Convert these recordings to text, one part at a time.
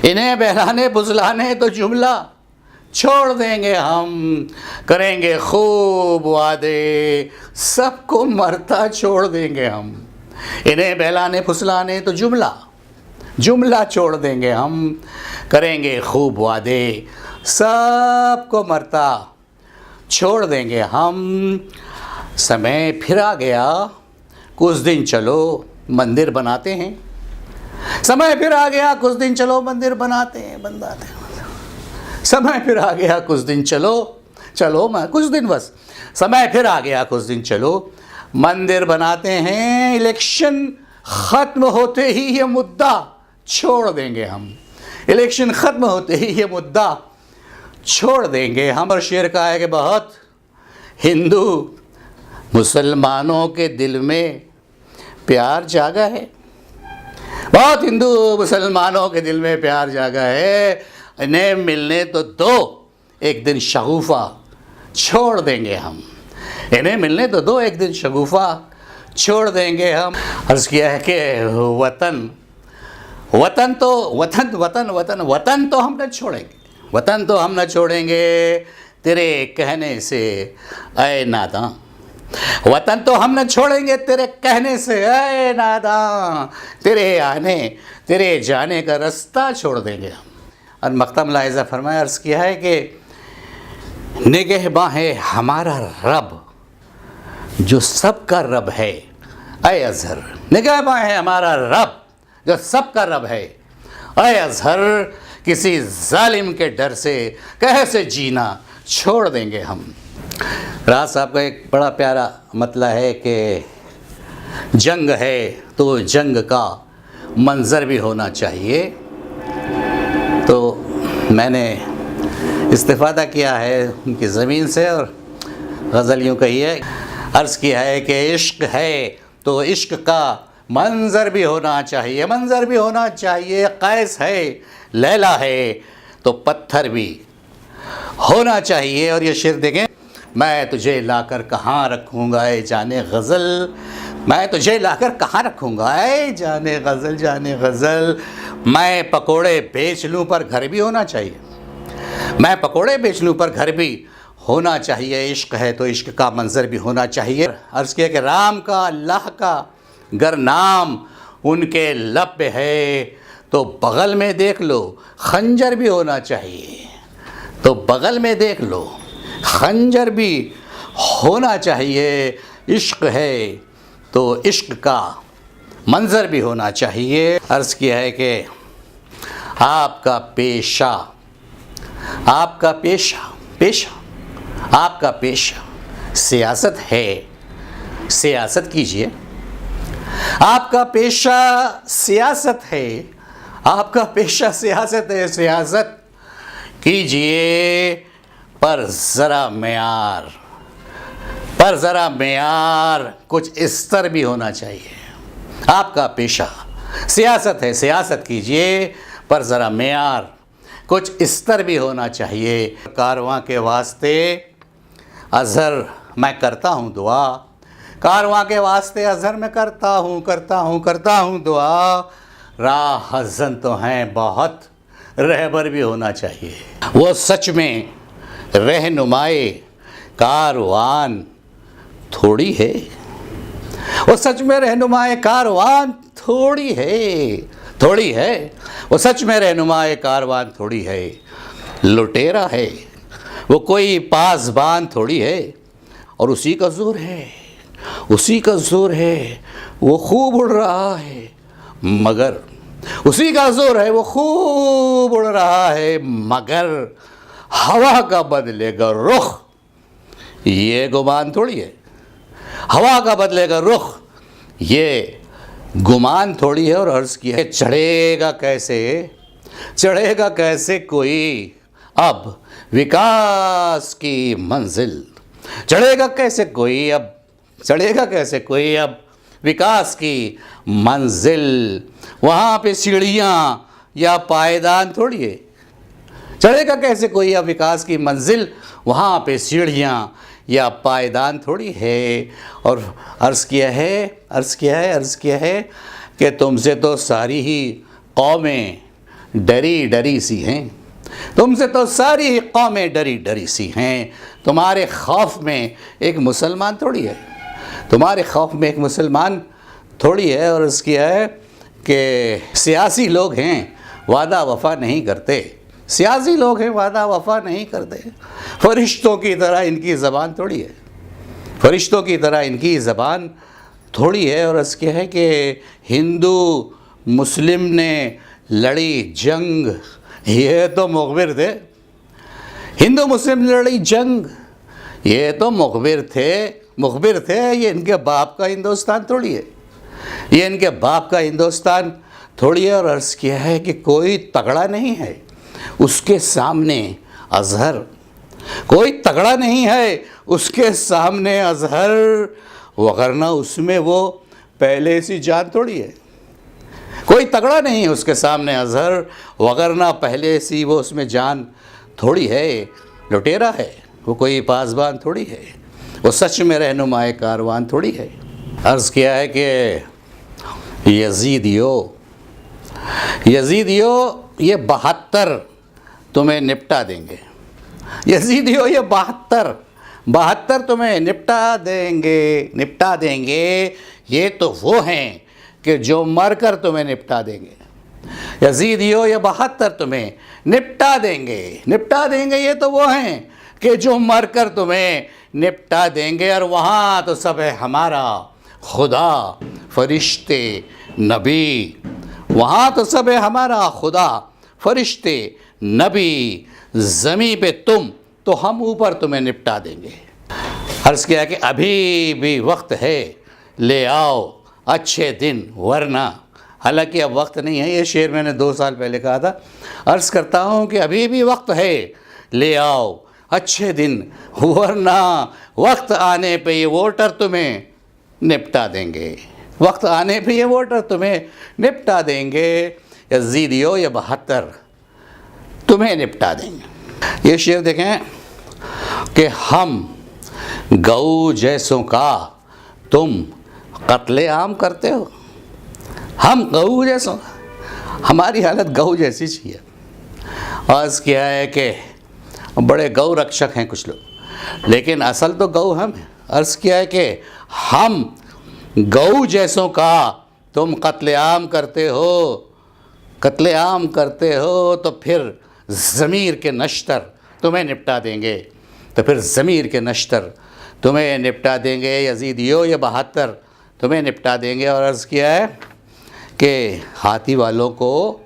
انہیں بہلانے پھسلانے تو جملہ چھوڑ دیں گے ہم، کریں گے خوب وعدے، سب کو مرتا چھوڑ دیں گے ہم۔ انہیں بہلانے پھسلانے تو جملہ چھوڑ دیں گے ہم، کریں گے خوب وعدے، سب کو مرتا چھوڑ دیں گے ہم۔ سمے پھر آ گیا، کچھ دن چلو مندر بناتے ہیں۔ سمے پھر آ گیا، کچھ دن چلو مندر بناتے ہیں۔ سمے پھر آ گیا، کچھ دن چلو کچھ دن بس، سمے پھر آ گیا، کچھ دن چلو مندر بناتے ہیں۔ الیکشن ختم ہوتے ہی یہ مدعا چھوڑ دیں گے ہم، الیکشن ختم ہوتے ہی یہ مدعا چھوڑ دیں گے ہم۔ اور شعر کا ہے کہ بہت ہندو مسلمانوں کے دل میں پیار جاگا ہے، بہت ہندو مسلمانوں کے دل میں پیار جاگا ہے، انہیں ملنے تو دو، ایک دن شگوفہ چھوڑ دیں گے ہم، انہیں ملنے تو دو، ایک دن شگوفہ چھوڑ دیں گے ہم۔ عرض کیا ہے کہ وطن تو ہم نہ چھوڑیں گے، وطن تو ہم نہ چھوڑیں گے تیرے کہنے سے اے ناداں، وطن تو ہم نہ چھوڑیں گے تیرے کہنے سے اے ناداں، تیرے جانے کا رستہ چھوڑ دیں گے ہم۔ اور مختم لاحظہ فرمایا، عرض کیا ہے کہ نگہباں ہے ہمارا رب جو سب کا رب ہے اے اظہر، نگہباں ہے ہمارا رب جو سب کا رب ہے اے اظہر، کسی ظالم کے ڈر سے کیسے جینا چھوڑ دیں گے ہم۔ راز صاحب کا ایک بڑا پیارا مطلع ہے کہ جنگ ہے تو جنگ کا منظر بھی ہونا چاہیے۔ تو میں نے استفادہ کیا ہے ان کی زمین سے اور غزل یوں کہی ہے، عرض کیا ہے کہ عشق ہے تو عشق کا منظر بھی ہونا چاہیے، منظر بھی ہونا چاہیے، قیس ہے لیلا ہے تو پتھر بھی ہونا چاہیے۔ اور یہ شعر دیکھیں، میں تجھے لا کر کہاں رکھوں گا اے جانے غزل، میں تجھے لا کر کہاں رکھوں گا اے جانے غزل، جانے غزل، میں پکوڑے بیچ لوں پر گھر بھی ہونا چاہیے، میں پکوڑے بیچ لوں پر گھر بھی ہونا چاہیے، عشق ہے تو عشق کا منظر بھی ہونا چاہیے۔ عرض کیا کہ رام کا اللہ کا گر نام ان کے لب پہ ہے تو بغل میں دیکھ لو خنجر بھی ہونا چاہیے، تو بغل میں دیکھ لو خنجر بھی ہونا چاہیے، عشق ہے تو عشق کا منظر بھی ہونا چاہیے۔ عرض کیا ہے کہ آپ کا پیشہ سیاست ہے، سیاست کیجئے، آپ کا پیشہ سیاست ہے، آپ کا پیشہ سیاست ہے، سیاست کیجئے، پر ذرا معیار کچھ استر بھی ہونا چاہیے۔ آپ کا پیشہ سیاست ہے، سیاست کیجئے، پر ذرا معیار کچھ استر بھی ہونا چاہیے۔ کارواں کے واسطے اظہر میں کرتا ہوں دعا، کارواں کے واسطے اظہر میں کرتا ہوں دعا، راہ حزن تو ہیں بہت، رہبر بھی ہونا چاہیے۔ وہ سچ میں رہنمائے کاروان تھوڑی ہے، وہ سچ میں رہنمائے کاروان تھوڑی ہے، وہ سچ میں رہنمائے کاروان تھوڑی ہے، لٹیرا ہے وہ کوئی پاسبان تھوڑی ہے، اور اسی کا زور ہے وہ خوب اڑ رہا ہے، مگر اسی کا زور ہے وہ خوب اڑ رہا ہے، مگر ہوا کا بدلے گا رخ یہ گمان تھوڑی ہے، ہوا کا بدلے گا رخ یہ گمان تھوڑی ہے۔ اور عرض کیا ہے چڑھے گا کیسے کوئی اب وکاس کی منزل، چڑھے گا کیسے کوئی اب وکاس کی منزل، وہاں پہ سیڑھیاں یا پائیدان تھوڑی ہے، چڑھے گا کیسے کوئی اب وکاس کی منزل، وہاں پہ سیڑھیاں یا پائیدان تھوڑی ہے۔ اور عرض کیا ہے کہ تم سے تو ساری ہی قومیں ڈری ڈری سی ہیں، تم سے تو ساری قومیں ڈری ڈری سی ہیں، تمہارے خوف میں ایک مسلمان تھوڑی ہے، تمہارے خوف میں ایک مسلمان تھوڑی ہے۔ اور اس کی ہے کہ سیاسی لوگ ہیں وعدہ وفا نہیں کرتے، سیاسی لوگ ہیں وعدہ وفا نہیں کرتے، فرشتوں کی طرح ان کی زبان تھوڑی ہے، فرشتوں کی طرح ان کی زبان تھوڑی ہے۔ اور اس کی ہے کہ ہندو مسلم نے لڑی جنگ، یہ تو مخبر تھے، ہندو مسلم نے لڑی جنگ، یہ تو مخبر تھے، یہ ان کے باپ کا ہندوستان تھوڑی ہے، یہ ان کے باپ کا ہندوستان تھوڑی ہے۔ اور عرض کیا ہے کہ کوئی تگڑا نہیں ہے اس کے سامنے اظہر، کوئی تگڑا نہیں ہے اس کے سامنے اظہر، وگرنہ اس میں وہ پہلے سی جان تھوڑی ہے، کوئی تگڑا نہیں ہے اس کے سامنے اظہر، وگرنہ پہلے سی وہ اس میں جان تھوڑی ہے، لٹیرا ہے وہ، کوئی پاسبان تھوڑی ہے وہ، سچ میں رہنمائے کاروان تھوڑی ہے۔ عرض کیا ہے کہ یزیدیو یہ 72 تمہیں نپٹا دیں گے، یزیدیو یہ 72 تمہیں نپٹا دیں گے، یہ تو وہ ہیں کہ جو مر کر تمہیں نپٹا دیں گے، یزیدیو یہ 72 تمہیں نپٹا دیں گے، یہ تو وہ ہیں کہ جو مر کر تمہیں نپٹا دیں گے۔ اور وہاں تو سب ہے ہمارا خدا فرشتے نبی، وہاں تو سب ہے ہمارا خدا فرشتے نبی، زمین پہ تم تو ہم اوپر تمہیں نپٹا دیں گے۔ عرض کیا کہ ابھی بھی وقت ہے، لے آؤ اچھے دن، ورنہ، حالانکہ اب وقت نہیں ہے، یہ شعر میں نے 2 سال پہلے کہا تھا، عرض کرتا ہوں کہ ابھی بھی وقت ہے، لے آؤ اچھے دن، ورنہ وقت آنے پہ یہ ووٹر تمہیں نپٹا دیں گے، وقت آنے پہ یہ ووٹر تمہیں نپٹا دیں گے، یزیدیو یہ 72 تمہیں نپٹا دیں گے۔ یہ شعر دیکھیں کہ ہم گؤ جیسوں کا تم قتل عام کرتے ہو، ہم گؤ جیسوں، ہماری حالت گؤ جیسی چاہیے۔ عرض کیا ہے کہ بڑے گؤ رکشک ہیں کچھ لوگ، لیکن اصل تو گؤ ہم ہیں۔ عرض کیا ہے کہ ہم گؤ جیسوں کا تم قتل عام کرتے ہو، تو پھر ضمیر کے نشتر تمہیں نپٹا دیں گے، تو پھر ضمیر کے نشتر تمہیں نپٹا دیں گے، یزیدیو یہ 72 تمہیں نپٹا دیں گے۔ اور عرض کیا ہے کہ ہاتھی والوں کو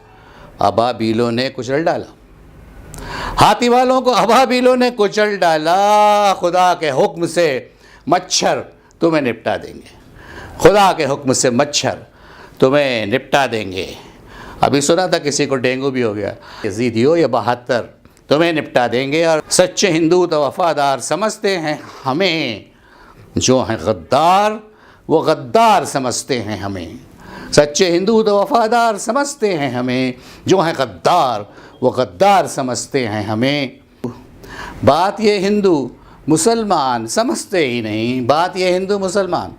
ابابیلوں نے کچل ڈالا، ہاتھی والوں کو ابابیلوں نے کچل ڈالا، خدا کے حکم سے مچھر تمہیں نپٹا دیں گے، خدا کے حکم سے مچھر تمہیں نپٹا دیں گے۔ ابھی سنا تھا کسی کو ڈینگو بھی ہو گیا، یزیدیو یہ 72 تمہیں نپٹا دیں گے۔ اور سچے ہندو تو وفادار سمجھتے ہیں ہمیں، جو ہیں غدار وہ غدار سمجھتے ہیں ہمیں، سچے ہندو تو وفادار سمجھتے ہیں ہمیں، جو ہیں غدار وہ غدار سمجھتے ہیں ہمیں۔ بات یہ ہندو مسلمان سمجھتے ہی نہیں، بات یہ ہندو مسلمان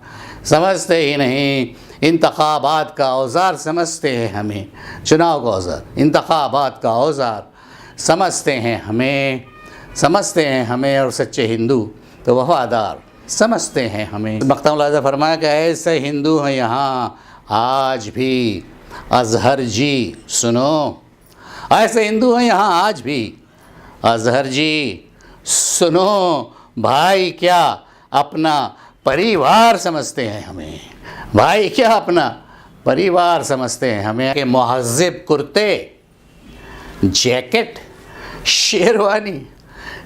سمجھتے ہی نہیں، انتخابات کا اوزار سمجھتے ہیں ہمیں، چناؤ کا اوزار، انتخابات کا اوزار سمجھتے ہیں ہمیں، اور سچے ہندو تو وفادار سمجھتے ہیں ہمیں۔ مقتدہ مولانا فرمایا کہ ایسے ہندو ہیں یہاں آج بھی، اظہر جی سنو، ایسے ہندو ہیں یہاں آج بھی، اظہر جی سنو، بھائی کیا اپنا پریوار سمجھتے ہیں ہمیں، بھائی کیا اپنا پریوار سمجھتے ہیں ہمیں، کہ مہذب کرتے جیکٹ شیروانی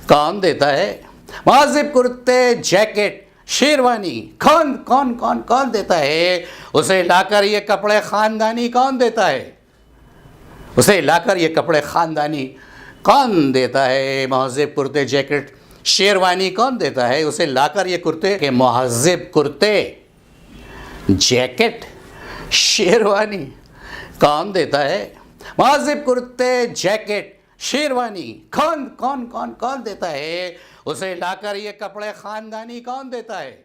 کون دیتا ہے، مہذب کرتے جیکٹ شیروانی کون دیتا ہے، اسے لا کر یہ کپڑے خاندانی کون دیتا ہے، اسے لا کر یہ کپڑے خاندانی کون دیتا ہے، مہذب کرتے جیکٹ شیروانی کون دیتا ہے، اسے لا کر یہ کرتے، کہ مہذب کرتے جیکٹ شیروانی کون دیتا ہے، مہذب کرتے جیکٹ شیروانی کون دیتا ہے، اسے لا کر یہ کپڑے خاندانی کون دیتا ہے۔